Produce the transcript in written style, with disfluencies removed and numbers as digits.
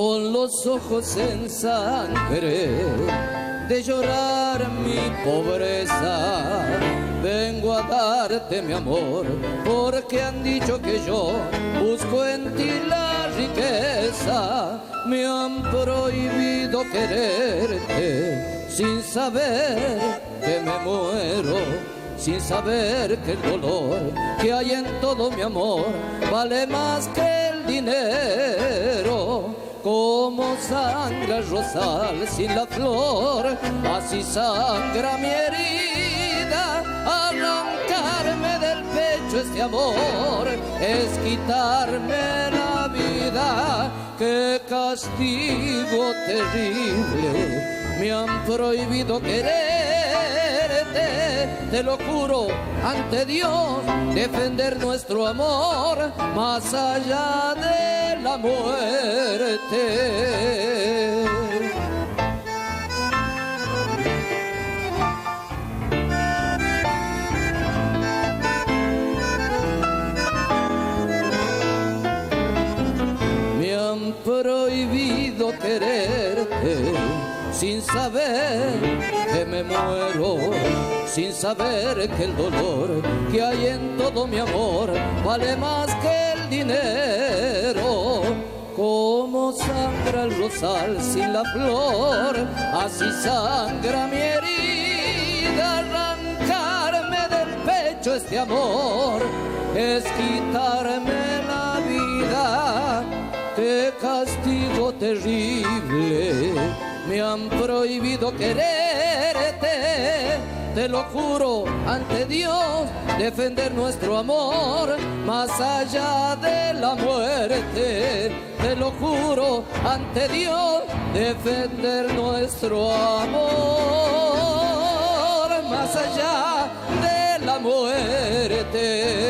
con los ojos en sangre, de llorar mi pobreza. Vengo a darte mi amor, porque han dicho que yo busco en ti la riqueza. Me han prohibido quererte, sin saber que me muero, sin saber que el dolor que hay en todo mi amor vale más que el dinero. Como sangra el rosal sin la flor, así sangra mi herida. Arrancarme del pecho este amor es quitarme la vida. Qué castigo terrible, me han prohibido quererte. Te lo juro ante Dios, defender nuestro amor más allá de la muerte. Me han prohibido quererte, sin saber que me muero, sin saber que el dolor que hay en todo mi amor vale más que el dinero. Como sangra el rosal sin la flor, así sangra mi herida. Arrancarme del pecho este amor es quitarme la vida. Qué castigo terrible, me han prohibido quererte. Te lo juro ante Dios, defender nuestro amor más allá de la muerte. Te lo juro ante Dios, defender nuestro amor más allá de la muerte.